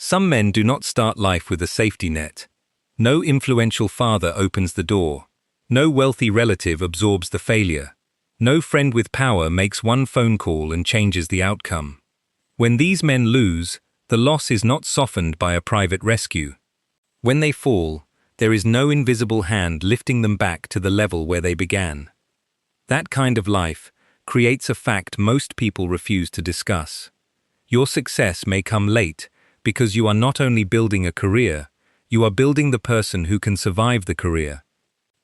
Some men do not start life with a safety net. No influential father opens the door. No wealthy relative absorbs the failure. No friend with power makes one phone call and changes the outcome. When these men lose, the loss is not softened by a private rescue. When they fall, there is no invisible hand lifting them back to the level where they began. That kind of life creates a fact most people refuse to discuss. Your success may come late because you are not only building a career, you are building the person who can survive the career.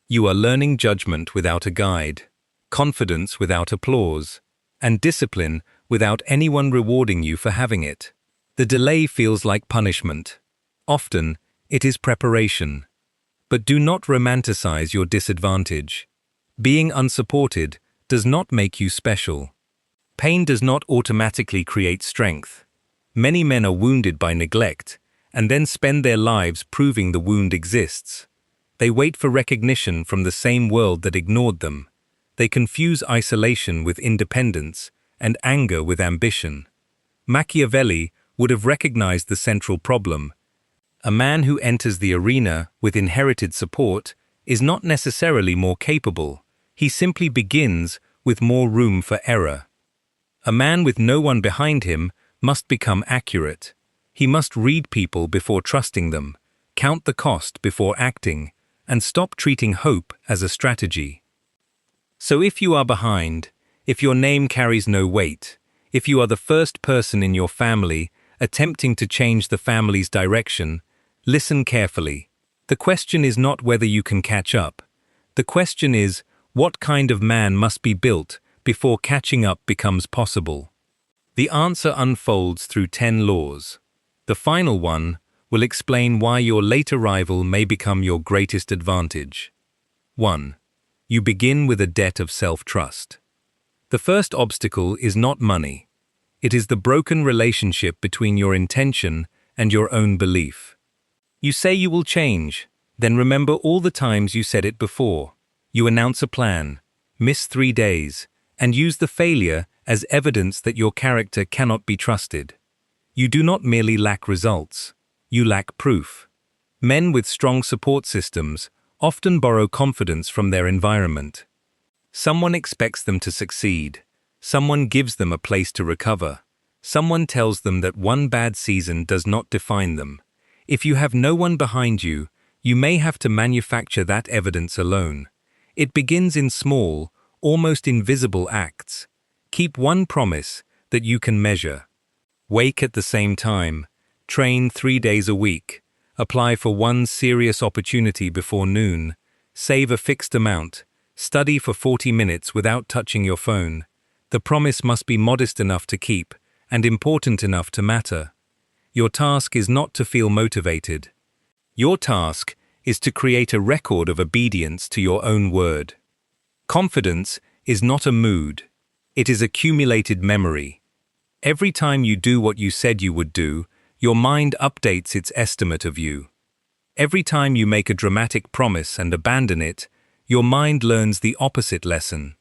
You are learning judgment without a guide, confidence without applause, and discipline without anyone rewarding you for having it. The delay feels like punishment. Often, it is preparation. But do not romanticize your disadvantage. Being unsupported does not make you special. Pain does not automatically create strength. Many men are wounded by neglect, and then spend their lives proving the wound exists. They wait for recognition from the same world that ignored them. They confuse isolation with independence and anger with ambition. Machiavelli would have recognized the central problem. A man who enters the arena with inherited support is not necessarily more capable. He simply begins with more room for error. A man with no one behind him must become accurate. He must read people before trusting them, count the cost before acting, and stop treating hope as a strategy. So if you are behind, if your name carries no weight, if you are the first person in your family attempting to change the family's direction, listen carefully. The question is not whether you can catch up. The question is, what kind of man must be built before catching up becomes possible? The answer unfolds through 10 laws. The final one will explain why your late arrival may become your greatest advantage. 1. You begin with a debt of self-trust. The first obstacle is not money. It is the broken relationship between your intention and your own belief. You say you will change, then remember all the times you said it before. You announce a plan, miss 3 days, and use the failure as evidence that your character cannot be trusted. You do not merely lack results, you lack proof. Men with strong support systems often borrow confidence from their environment. Someone expects them to succeed. Someone gives them a place to recover. Someone tells them that one bad season does not define them. If you have no one behind you, you may have to manufacture that evidence alone. It begins in small, almost invisible acts. Keep one promise that you can measure. Wake at the same time. Train 3 days a week. Apply for one serious opportunity before noon. Save a fixed amount. Study for 40 minutes without touching your phone. The promise must be modest enough to keep and important enough to matter. Your task is not to feel motivated. Your task is to create a record of obedience to your own word. Confidence is not a mood. It is accumulated memory. Every time you do what you said you would do, your mind updates its estimate of you. Every time you make a dramatic promise and abandon it, your mind learns the opposite lesson.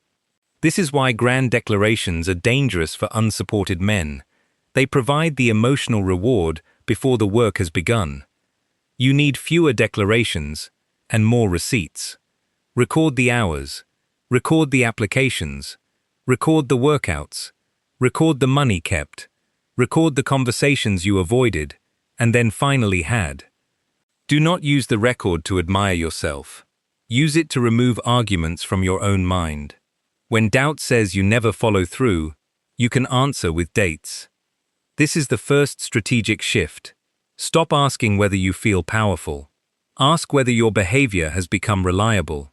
This is why grand declarations are dangerous for unsupported men. They provide the emotional reward before the work has begun. You need fewer declarations and more receipts. Record the hours. Record the applications. Record the workouts. Record the money kept. Record the conversations you avoided and then finally had. Do not use the record to admire yourself. Use it to remove arguments from your own mind. When doubt says you never follow through, you can answer with dates. This is the first strategic shift. Stop asking whether you feel powerful. Ask whether your behavior has become reliable.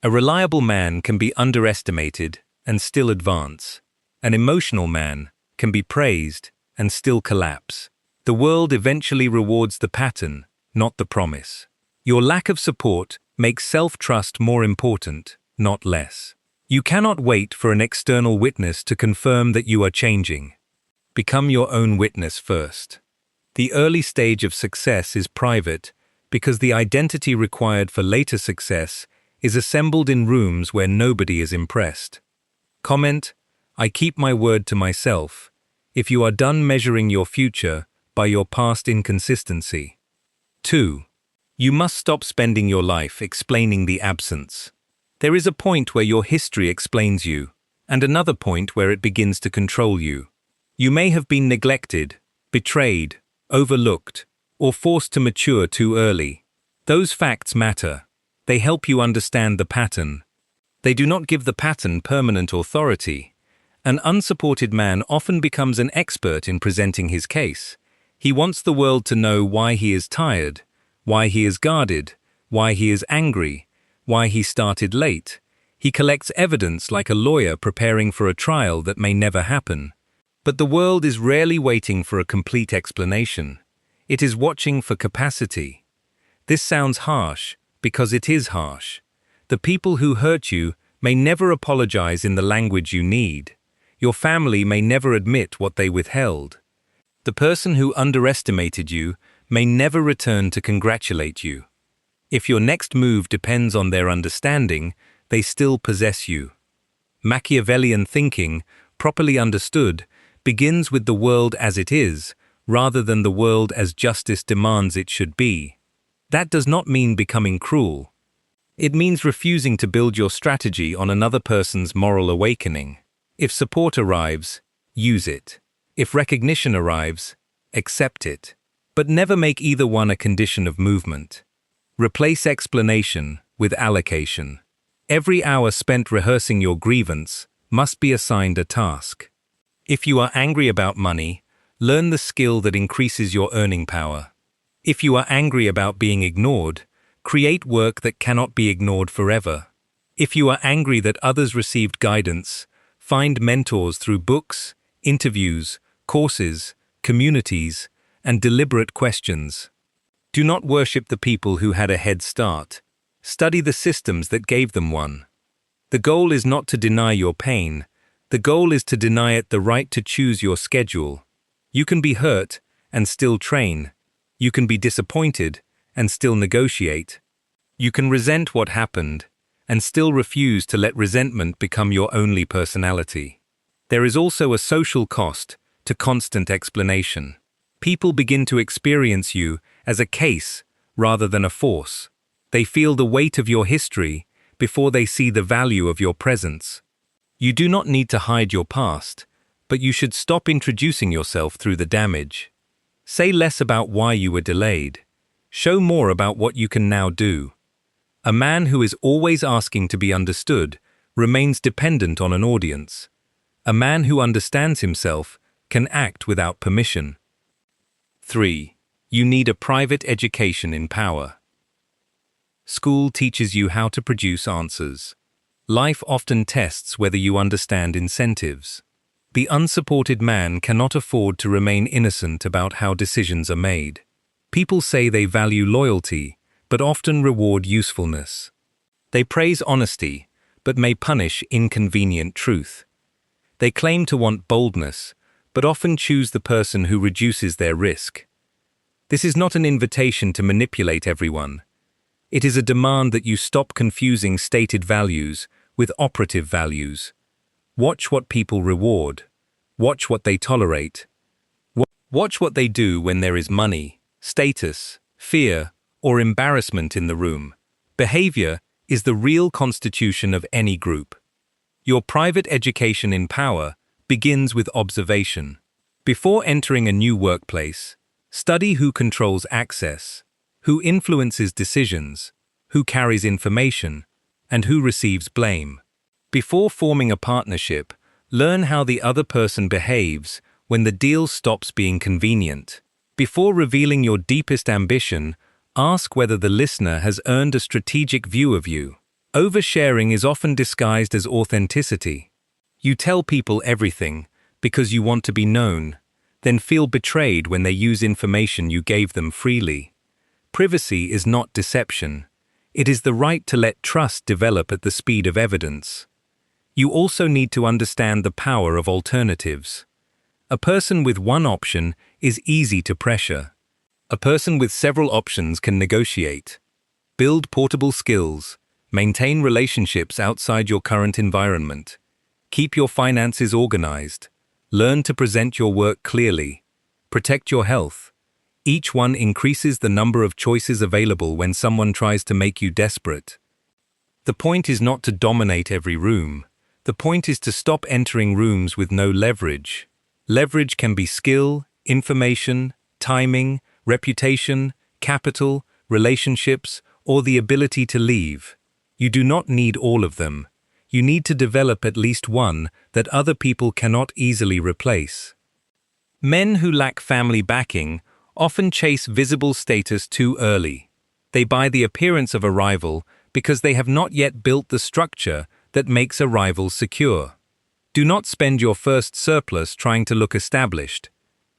A reliable man can be underestimated and still advance. An emotional man can be praised and still collapse. The world eventually rewards the pattern, not the promise. Your lack of support makes self-trust more important, not less. You cannot wait for an external witness to confirm that you are changing. Become your own witness first. The early stage of success is private because the identity required for later success is assembled in rooms where nobody is impressed. Comment, I keep my word to myself. If you are done measuring your future by your past inconsistency. 2. You must stop spending your life explaining the absence. There is a point where your history explains you, and another point where it begins to control you. You may have been neglected, betrayed, overlooked, or forced to mature too early. Those facts matter. They help you understand the pattern. They do not give the pattern permanent authority. An unsupported man often becomes an expert in presenting his case. He wants the world to know why he is tired, why he is guarded, why he is angry, why he started late. He collects evidence like a lawyer preparing for a trial that may never happen. But the world is rarely waiting for a complete explanation. It is watching for capacity. This sounds harsh, because it is harsh. The people who hurt you may never apologize in the language you need. Your family may never admit what they withheld. The person who underestimated you may never return to congratulate you. If your next move depends on their understanding, they still possess you. Machiavellian thinking, properly understood, begins with the world as it is, rather than the world as justice demands it should be. That does not mean becoming cruel. It means refusing to build your strategy on another person's moral awakening. If support arrives, use it. If recognition arrives, accept it. But never make either one a condition of movement. Replace explanation with allocation. Every hour spent rehearsing your grievance must be assigned a task. If you are angry about money, learn the skill that increases your earning power. If you are angry about being ignored, create work that cannot be ignored forever. If you are angry that others received guidance, find mentors through books, interviews, courses, communities, and deliberate questions. Do not worship the people who had a head start. Study the systems that gave them one. The goal is not to deny your pain. The goal is to deny it the right to choose your schedule. You can be hurt and still train. You can be disappointed and still negotiate. You can resent what happened and still refuse to let resentment become your only personality. There is also a social cost to constant explanation. People begin to experience you as a case rather than a force. They feel the weight of your history before they see the value of your presence. You do not need to hide your past, but you should stop introducing yourself through the damage. Say less about why you were delayed. Show more about what you can now do. A man who is always asking to be understood remains dependent on an audience. A man who understands himself can act without permission. 3. You need a private education in power. School teaches you how to produce answers. Life often tests whether you understand incentives. The unsupported man cannot afford to remain innocent about how decisions are made. People say they value loyalty, but often reward usefulness. They praise honesty, but may punish inconvenient truth. They claim to want boldness, but often choose the person who reduces their risk. This is not an invitation to manipulate everyone. It is a demand that you stop confusing stated values with operative values. Watch what people reward. Watch what they tolerate. Watch what they do when there is money, status, fear, or embarrassment in the room. Behavior is the real constitution of any group. Your private education in power begins with observation. Before entering a new workplace, study who controls access, who influences decisions, who carries information, and who receives blame. Before forming a partnership, learn how the other person behaves when the deal stops being convenient. Before revealing your deepest ambition, ask whether the listener has earned a strategic view of you. Oversharing is often disguised as authenticity. You tell people everything because you want to be known, then feel betrayed when they use information you gave them freely. Privacy is not deception. It is the right to let trust develop at the speed of evidence. You also need to understand the power of alternatives. A person with one option is easy to pressure. A person with several options can negotiate. Build portable skills. Maintain relationships outside your current environment. Keep your finances organized. Learn to present your work clearly. Protect your health. Each one increases the number of choices available when someone tries to make you desperate. The point is not to dominate every room. The point is to stop entering rooms with no leverage. Leverage can be skill, information, timing, reputation, capital, relationships, or the ability to leave. You do not need all of them. You need to develop at least one that other people cannot easily replace. Men who lack family backing often chase visible status too early. They buy the appearance of a rival because they have not yet built the structure that makes a rival secure. Do not spend your first surplus trying to look established.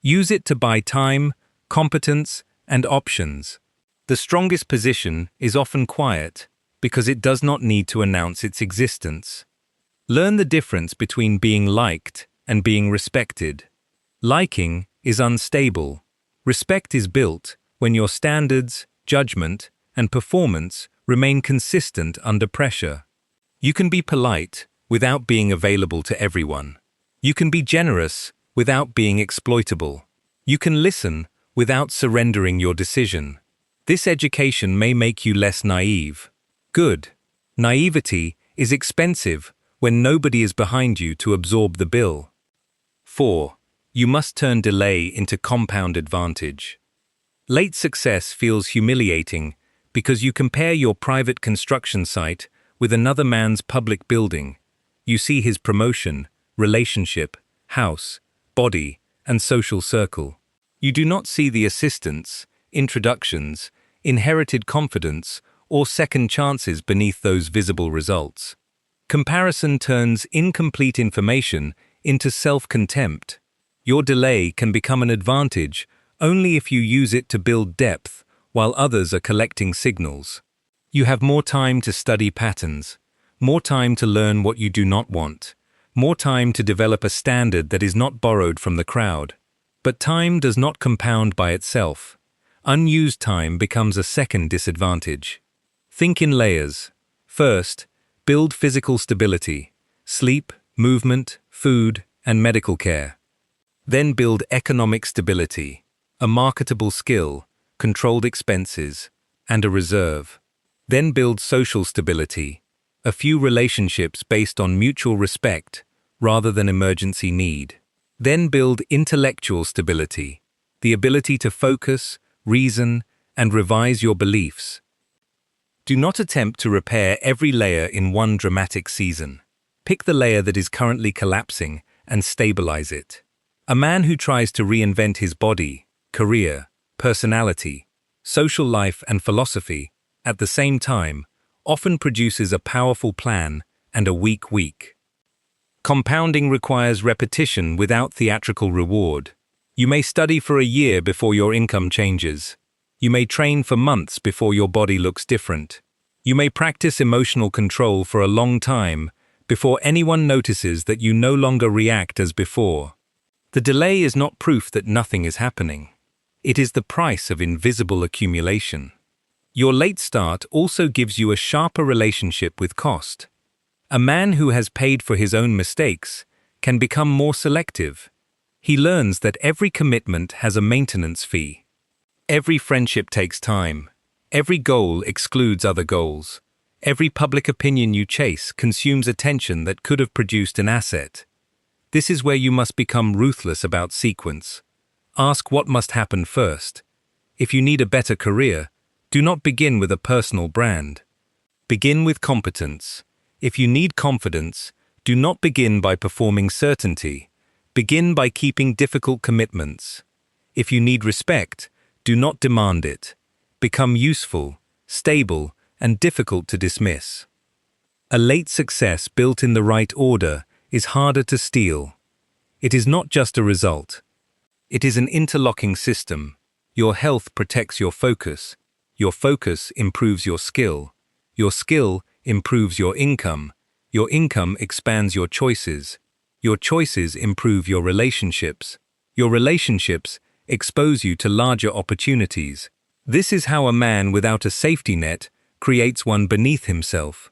Use it to buy time, competence, and options. The strongest position is often quiet because it does not need to announce its existence. Learn the difference between being liked and being respected. Liking is unstable. Respect is built when your standards, judgment, and performance remain consistent under pressure. You can be polite without being available to everyone. You can be generous without being exploitable. You can listen without surrendering your decision. This education may make you less naive. Good. Naivety is expensive when nobody is behind you to absorb the bill. 4. You must turn delay into compound advantage. Late success feels humiliating because you compare your private construction site with another man's public building. You see his promotion, relationship, house, body, and social circle. You do not see the assistance, introductions, inherited confidence, or second chances beneath those visible results. Comparison turns incomplete information into self-contempt. Your delay can become an advantage only if you use it to build depth while others are collecting signals. You have more time to study patterns, more time to learn what you do not want, more time to develop a standard that is not borrowed from the crowd. But time does not compound by itself. Unused time becomes a second disadvantage. Think in layers. First, build physical stability, sleep, movement, food, and medical care. Then build economic stability, a marketable skill, controlled expenses, and a reserve. Then build social stability, a few relationships based on mutual respect rather than emergency need. Then build intellectual stability, the ability to focus, reason, and revise your beliefs. Do not attempt to repair every layer in one dramatic season. Pick the layer that is currently collapsing and stabilize it. A man who tries to reinvent his body, career, personality, social life, and philosophy at the same time often produces a powerful plan and a weak week. Compounding requires repetition without theatrical reward. You may study for a year before your income changes. You may train for months before your body looks different. You may practice emotional control for a long time before anyone notices that you no longer react as before. The delay is not proof that nothing is happening. It is the price of invisible accumulation. Your late start also gives you a sharper relationship with cost. A man who has paid for his own mistakes can become more selective. He learns that every commitment has a maintenance fee. Every friendship takes time. Every goal excludes other goals. Every public opinion you chase consumes attention that could have produced an asset. This is where you must become ruthless about sequence. Ask what must happen first. If you need a better career, do not begin with a personal brand. Begin with competence. If you need confidence, do not begin by performing certainty. Begin by keeping difficult commitments. If you need respect, do not demand it. Become useful, stable, and difficult to dismiss. A late success built in the right order is harder to steal. It is not just a result. It is an interlocking system. Your health protects your focus. Your focus improves your skill. Your skill improves your income. Your income expands your choices. Your choices improve your relationships. Your relationships expose you to larger opportunities. This is how a man without a safety net creates one beneath himself.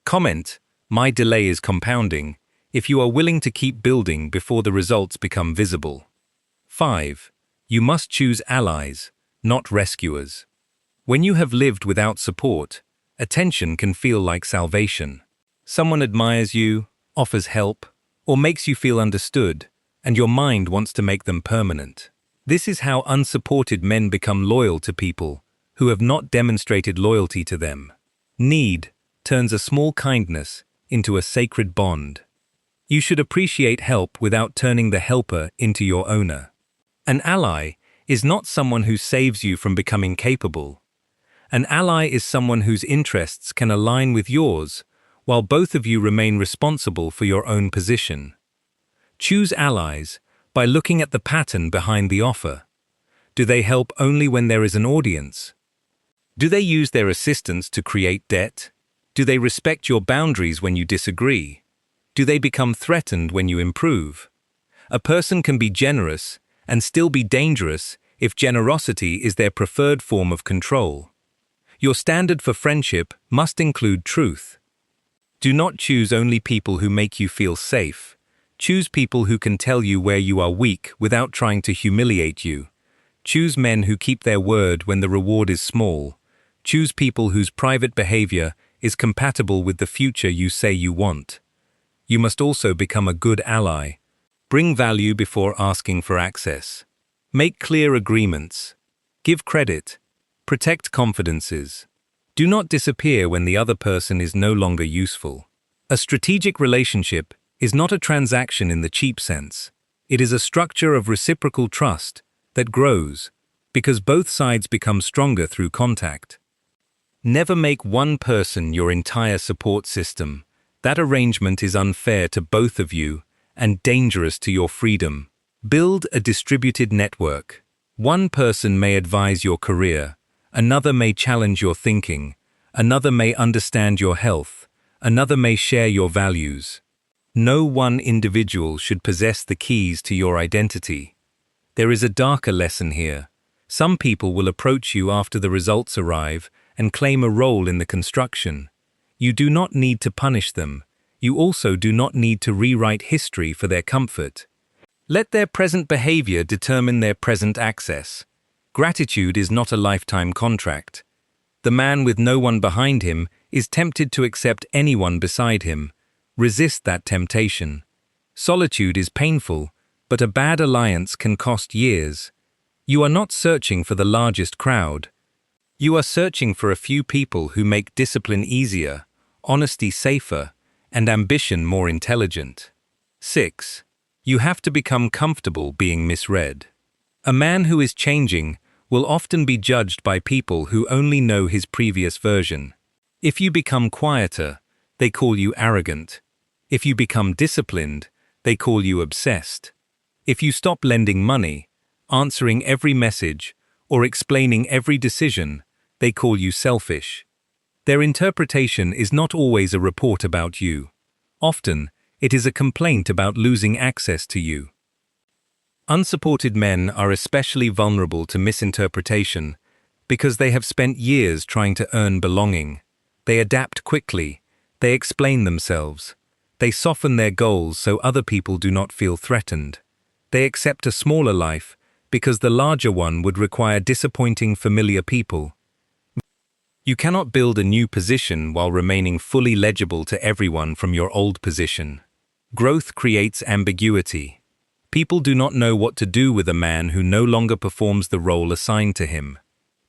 Comment: my delay is compounding, if you are willing to keep building before the results become visible. 5. You must choose allies, not rescuers. When you have lived without support, attention can feel like salvation. Someone admires you, offers help, or makes you feel understood, and your mind wants to make them permanent. This is how unsupported men become loyal to people who have not demonstrated loyalty to them. Need turns a small kindness into a sacred bond. You should appreciate help without turning the helper into your owner. An ally is not someone who saves you from becoming capable. An ally is someone whose interests can align with yours, while both of you remain responsible for your own position. Choose allies by looking at the pattern behind the offer. Do they help only when there is an audience? Do they use their assistance to create debt? Do they respect your boundaries when you disagree? Do they become threatened when you improve? A person can be generous and still be dangerous if generosity is their preferred form of control. Your standard for friendship must include truth. Do not choose only people who make you feel safe. Choose people who can tell you where you are weak without trying to humiliate you. Choose men who keep their word when the reward is small. Choose people whose private behavior is compatible with the future you say you want. You must also become a good ally. Bring value before asking for access. Make clear agreements. Give credit. Protect confidences. Do not disappear when the other person is no longer useful. A strategic relationship is not a transaction in the cheap sense. It is a structure of reciprocal trust that grows because both sides become stronger through contact. Never make one person your entire support system. That arrangement is unfair to both of you and dangerous to your freedom. Build a distributed network. One person may advise your career, another may challenge your thinking, another may understand your health, another may share your values. No one individual should possess the keys to your identity. There is a darker lesson here. Some people will approach you after the results arrive and claim a role in the construction. You do not need to punish them. You also do not need to rewrite history for their comfort. Let their present behavior determine their present access. Gratitude is not a lifetime contract. The man with no one behind him is tempted to accept anyone beside him. Resist that temptation. Solitude is painful, but a bad alliance can cost years. You are not searching for the largest crowd. You are searching for a few people who make discipline easier, honesty safer, and ambition more intelligent. 6. You have to become comfortable being misread. A man who is changing will often be judged by people who only know his previous version. If you become quieter, they call you arrogant. If you become disciplined, they call you obsessed. If you stop lending money, answering every message, or explaining every decision, they call you selfish. Their interpretation is not always a report about you. Often, it is a complaint about losing access to you. Unsupported men are especially vulnerable to misinterpretation because they have spent years trying to earn belonging. They adapt quickly. They explain themselves. They soften their goals so other people do not feel threatened. They accept a smaller life because the larger one would require disappointing familiar people. You cannot build a new position while remaining fully legible to everyone from your old position. Growth creates ambiguity. People do not know what to do with a man who no longer performs the role assigned to him.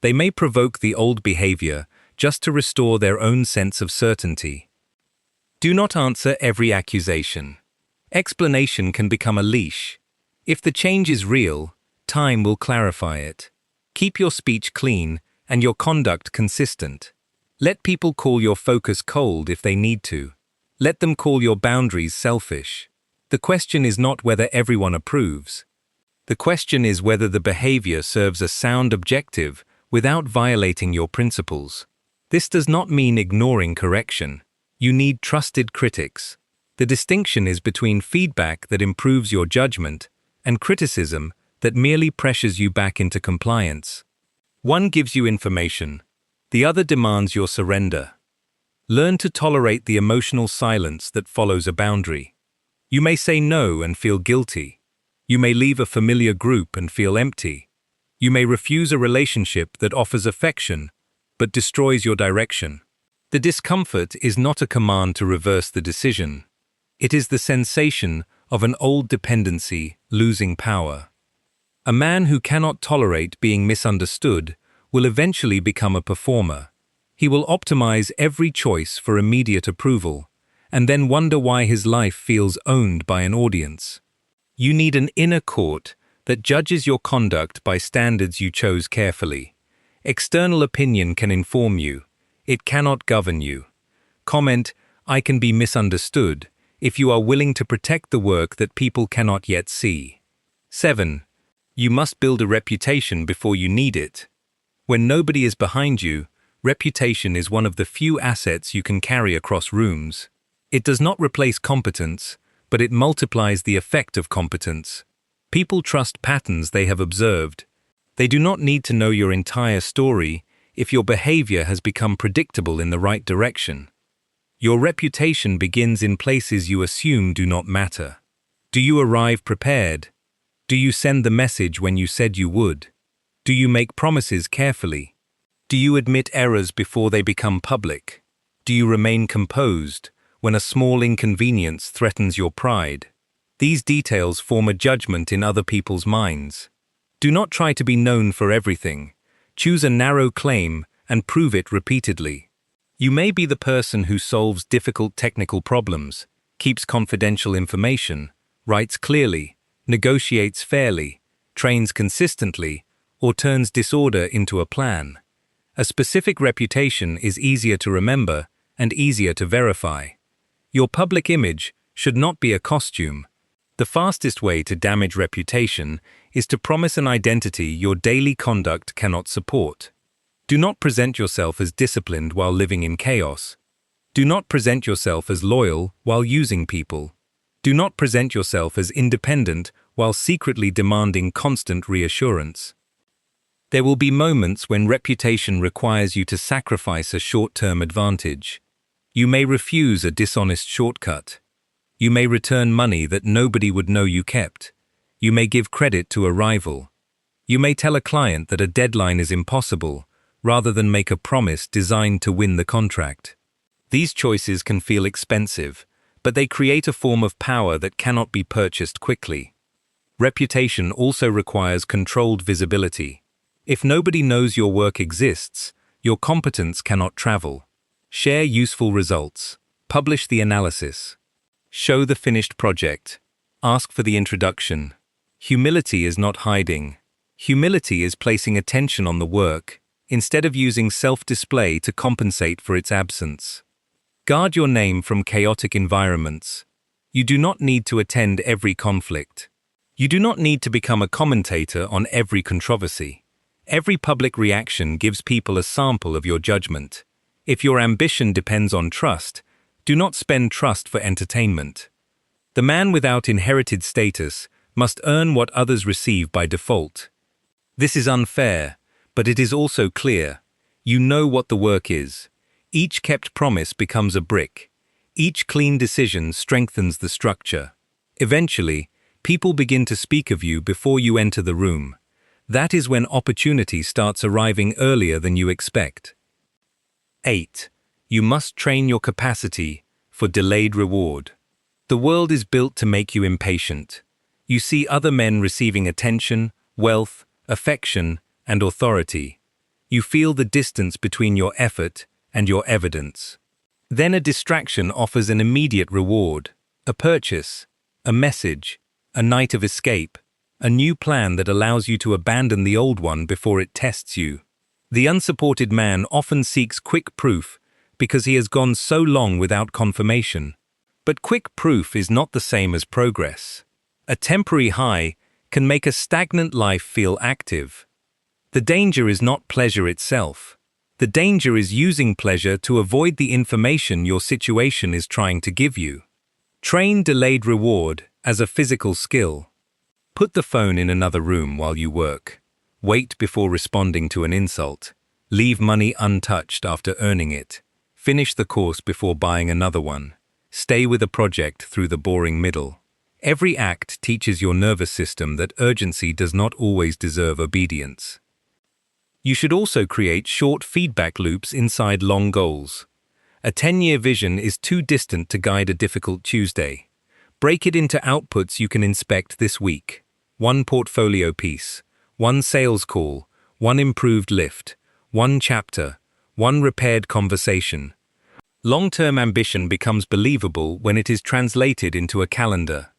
They may provoke the old behavior just to restore their own sense of certainty. Do not answer every accusation. Explanation can become a leash. If the change is real, time will clarify it. Keep your speech clean and your conduct consistent. Let people call your focus cold if they need to. Let them call your boundaries selfish. The question is not whether everyone approves. The question is whether the behavior serves a sound objective without violating your principles. This does not mean ignoring correction. You need trusted critics. The distinction is between feedback that improves your judgment and criticism that merely pressures you back into compliance. One gives you information, the other demands your surrender. Learn to tolerate the emotional silence that follows a boundary. You may say no and feel guilty. You may leave a familiar group and feel empty. You may refuse a relationship that offers affection, but destroys your direction. The discomfort is not a command to reverse the decision. It is the sensation of an old dependency losing power. A man who cannot tolerate being misunderstood will eventually become a performer. He will optimize every choice for immediate approval, and then wonder why his life feels owned by an audience. You need an inner court that judges your conduct by standards you chose carefully. External opinion can inform you. It cannot govern you. Comment, "I can be misunderstood," if you are willing to protect the work that people cannot yet see. 7. You must build a reputation before you need it. When nobody is behind you, reputation is one of the few assets you can carry across rooms. It does not replace competence, but it multiplies the effect of competence. People trust patterns they have observed. They do not need to know your entire story if your behavior has become predictable in the right direction. Your reputation begins in places you assume do not matter. Do you arrive prepared? Do you send the message when you said you would? Do you make promises carefully? Do you admit errors before they become public? Do you remain composed when a small inconvenience threatens your pride? These details form a judgment in other people's minds. Do not try to be known for everything. Choose a narrow claim and prove it repeatedly. You may be the person who solves difficult technical problems, keeps confidential information, writes clearly, negotiates fairly, trains consistently, or turns disorder into a plan. A specific reputation is easier to remember and easier to verify. Your public image should not be a costume. The fastest way to damage reputation is to promise an identity your daily conduct cannot support. Do not present yourself as disciplined while living in chaos. Do not present yourself as loyal while using people. Do not present yourself as independent while secretly demanding constant reassurance. There will be moments when reputation requires you to sacrifice a short-term advantage. You may refuse a dishonest shortcut. You may return money that nobody would know you kept. You may give credit to a rival. You may tell a client that a deadline is impossible, rather than make a promise designed to win the contract. These choices can feel expensive, but they create a form of power that cannot be purchased quickly. Reputation also requires controlled visibility. If nobody knows your work exists, your competence cannot travel. Share useful results. Publish the analysis. Show the finished project. Ask for the introduction. Humility is not hiding. Humility is placing attention on the work, instead of using self-display to compensate for its absence. Guard your name from chaotic environments. You do not need to attend every conflict. You do not need to become a commentator on every controversy. Every public reaction gives people a sample of your judgment. If your ambition depends on trust, do not spend trust for entertainment. The man without inherited status must earn what others receive by default. This is unfair, but it is also clear. You know what the work is. Each kept promise becomes a brick. Each clean decision strengthens the structure. Eventually, people begin to speak of you before you enter the room. That is when opportunity starts arriving earlier than you expect. 8. You must train your capacity for delayed reward. The world is built to make you impatient. You see other men receiving attention, wealth, affection, and authority. You feel the distance between your effort and your evidence. Then a distraction offers an immediate reward, a purchase, a message, a night of escape, a new plan that allows you to abandon the old one before it tests you. The unsupported man often seeks quick proof because he has gone so long without confirmation. But quick proof is not the same as progress. A temporary high can make a stagnant life feel active. The danger is not pleasure itself. The danger is using pleasure to avoid the information your situation is trying to give you. Train delayed reward as a physical skill. Put the phone in another room while you work. Wait before responding to an insult. Leave money untouched after earning it. Finish the course before buying another one. Stay with a project through the boring middle. Every act teaches your nervous system that urgency does not always deserve obedience. You should also create short feedback loops inside long goals. A 10-year vision is too distant to guide a difficult Tuesday. Break it into outputs you can inspect this week. One portfolio piece, one sales call, one improved lift, one chapter, one repaired conversation. Long-term ambition becomes believable when it is translated into a calendar.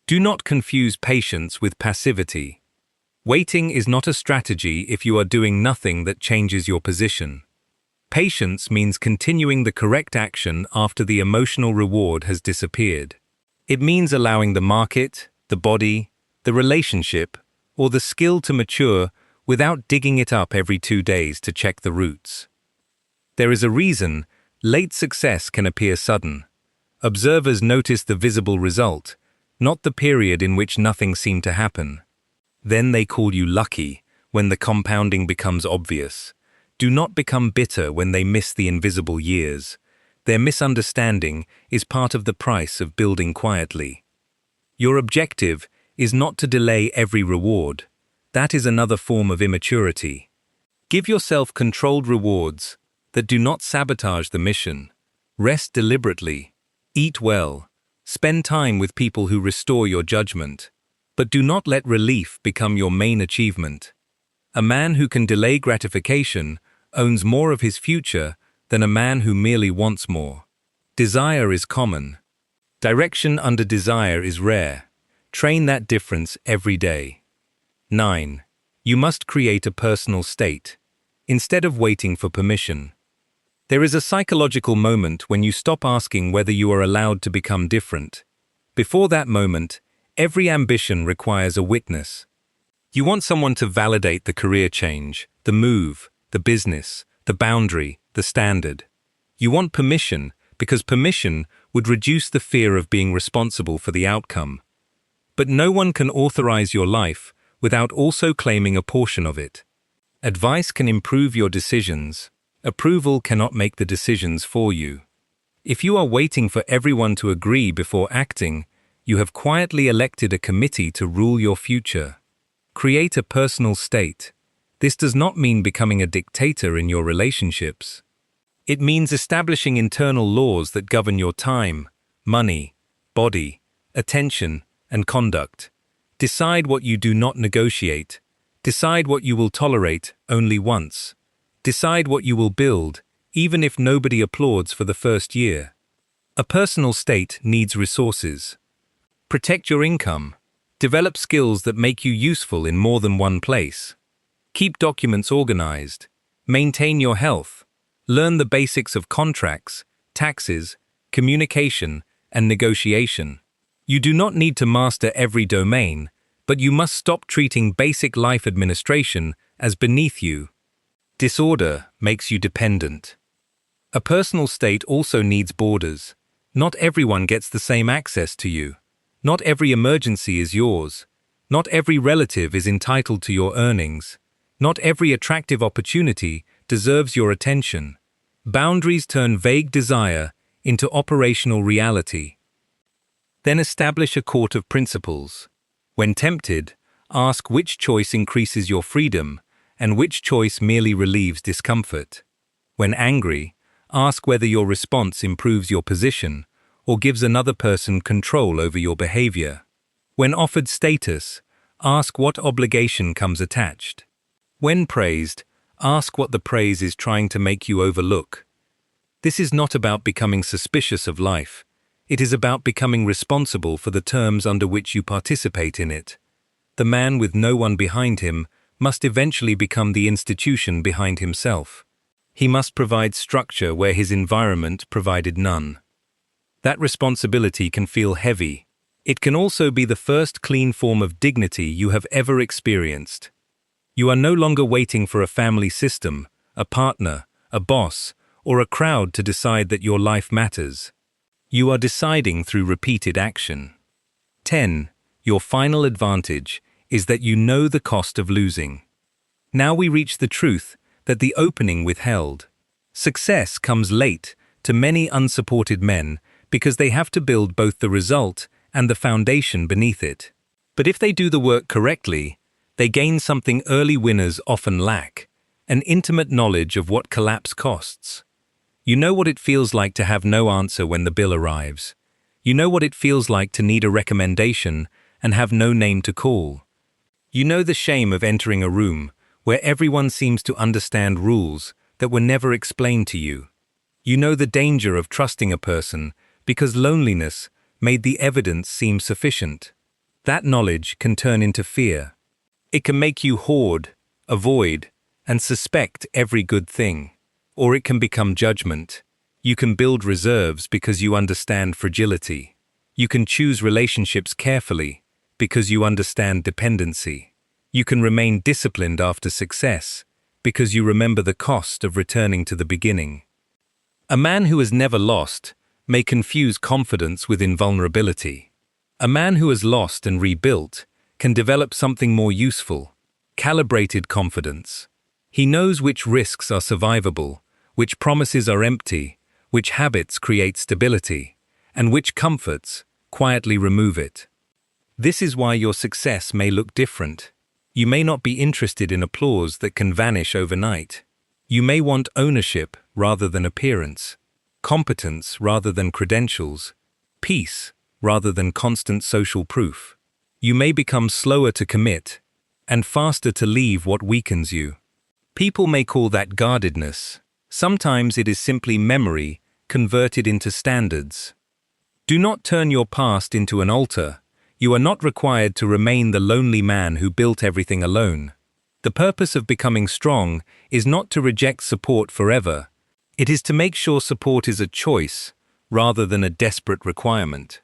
Do not confuse patience with passivity. Waiting is not a strategy if you are doing nothing that changes your position. Patience means continuing the correct action after the emotional reward has disappeared. It means allowing the market, the body, the relationship, or the skill to mature without digging it up every 2 days to check the roots. There is a reason late success can appear sudden. Observers notice the visible result, not the period in which nothing seemed to happen. Then they call you lucky when the compounding becomes obvious. Do not become bitter when they miss the invisible years. Their misunderstanding is part of the price of building quietly. Your objective is not to delay every reward. That is another form of immaturity. Give yourself controlled rewards that do not sabotage the mission. Rest deliberately. Eat well. Spend time with people who restore your judgment. But do not let relief become your main achievement. A man who can delay gratification owns more of his future than a man who merely wants more. Desire is common. Direction under desire is rare. Train that difference every day. 9. You must create a personal state, instead of waiting for permission. There is a psychological moment when you stop asking whether you are allowed to become different. Before that moment, every ambition requires a witness. You want someone to validate the career change, the move, the business, the boundary, the standard. You want permission because permission would reduce the fear of being responsible for the outcome. But no one can authorize your life without also claiming a portion of it. Advice can improve your decisions. Approval cannot make the decisions for you. If you are waiting for everyone to agree before acting, you have quietly elected a committee to rule your future. Create a personal state. This does not mean becoming a dictator in your relationships. It means establishing internal laws that govern your time, money, body, attention, and conduct. Decide what you do not negotiate. Decide what you will tolerate only once. Decide what you will build, even if nobody applauds for the first year. A personal state needs resources. Protect your income. Develop skills that make you useful in more than one place. Keep documents organized. Maintain your health. Learn the basics of contracts, taxes, communication, and negotiation. You do not need to master every domain, but you must stop treating basic life administration as beneath you. Disorder makes you dependent. A personal state also needs borders. Not everyone gets the same access to you. Not every emergency is yours. Not every relative is entitled to your earnings. Not every attractive opportunity deserves your attention. Boundaries turn vague desire into operational reality. Then establish a court of principles. When tempted, ask which choice increases your freedom and which choice merely relieves discomfort. When angry, ask whether your response improves your position or gives another person control over your behavior. When offered status, ask what obligation comes attached. When praised, ask what the praise is trying to make you overlook. This is not about becoming suspicious of life. It is about becoming responsible for the terms under which you participate in it. The man with no one behind him must eventually become the institution behind himself. He must provide structure where his environment provided none. That responsibility can feel heavy. It can also be the first clean form of dignity you have ever experienced. You are no longer waiting for a family system, a partner, a boss, or a crowd to decide that your life matters. You are deciding through repeated action. 10. Your final advantage is that you know the cost of losing. Now we reach the truth that the opening withheld. Success comes late to many unsupported men because they have to build both the result and the foundation beneath it. But if they do the work correctly, they gain something early winners often lack: an intimate knowledge of what collapse costs. You know what it feels like to have no answer when the bill arrives. You know what it feels like to need a recommendation and have no name to call. You know the shame of entering a room where everyone seems to understand rules that were never explained to you. You know the danger of trusting a person because loneliness made the evidence seem sufficient. That knowledge can turn into fear. It can make you hoard, avoid, and suspect every good thing. Or it can become judgment. You can build reserves because you understand fragility. You can choose relationships carefully because you understand dependency. You can remain disciplined after success because you remember the cost of returning to the beginning. A man who has never lost may confuse confidence with invulnerability. A man who has lost and rebuilt can develop something more useful: calibrated confidence. He knows which risks are survivable, which promises are empty, which habits create stability, and which comforts quietly remove it. This is why your success may look different. You may not be interested in applause that can vanish overnight. You may want ownership rather than appearance, competence rather than credentials, peace rather than constant social proof. You may become slower to commit and faster to leave what weakens you. People may call that guardedness. Sometimes it is simply memory converted into standards. Do not turn your past into an altar. You are not required to remain the lonely man who built everything alone. The purpose of becoming strong is not to reject support forever. It is to make sure support is a choice rather than a desperate requirement.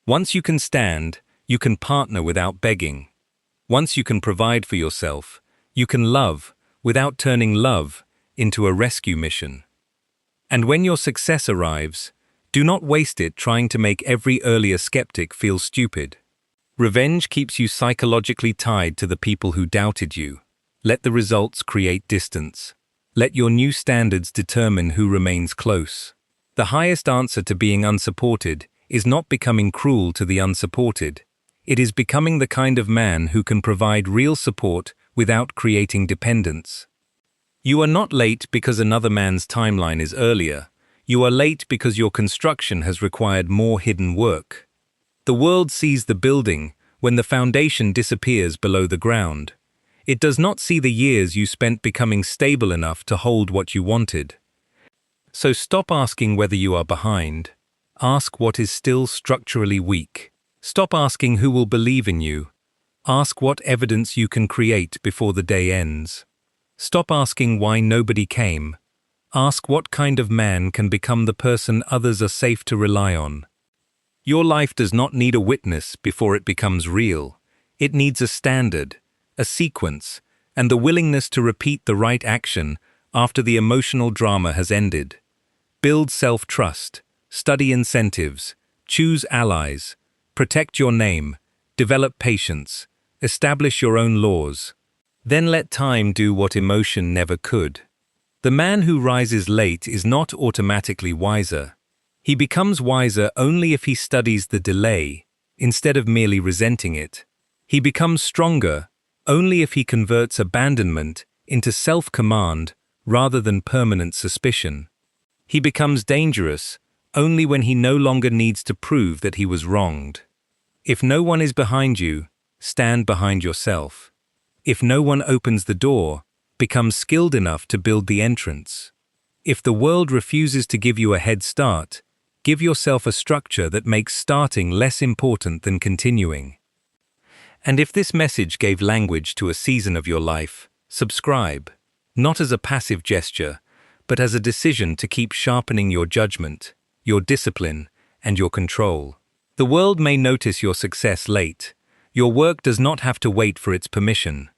Once you can stand, you can partner without begging. Once you can provide for yourself, you can love without turning love into a rescue mission. And when your success arrives, do not waste it trying to make every earlier skeptic feel stupid. Revenge keeps you psychologically tied to the people who doubted you. Let the results create distance. Let your new standards determine who remains close. The highest answer to being unsupported is not becoming cruel to the unsupported. It is becoming the kind of man who can provide real support without creating dependence. You are not late because another man's timeline is earlier. You are late because your construction has required more hidden work. The world sees the building when the foundation disappears below the ground. It does not see the years you spent becoming stable enough to hold what you wanted. So stop asking whether you are behind. Ask what is still structurally weak. Stop asking who will believe in you. Ask what evidence you can create before the day ends. Stop asking why nobody came. Ask what kind of man can become the person others are safe to rely on. Your life does not need a witness before it becomes real. It needs a standard, a sequence, and the willingness to repeat the right action after the emotional drama has ended. Build self-trust, study incentives, choose allies, protect your name, develop patience, establish your own laws. Then let time do what emotion never could. The man who rises late is not automatically wiser. He becomes wiser only if he studies the delay, instead of merely resenting it. He becomes stronger only if he converts abandonment into self-command rather than permanent suspicion. He becomes dangerous only when he no longer needs to prove that he was wronged. If no one is behind you, stand behind yourself. If no one opens the door, become skilled enough to build the entrance. If the world refuses to give you a head start, give yourself a structure that makes starting less important than continuing. And if this message gave language to a season of your life, subscribe, not as a passive gesture, but as a decision to keep sharpening your judgment, your discipline, and your control. The world may notice your success late. Your work does not have to wait for its permission.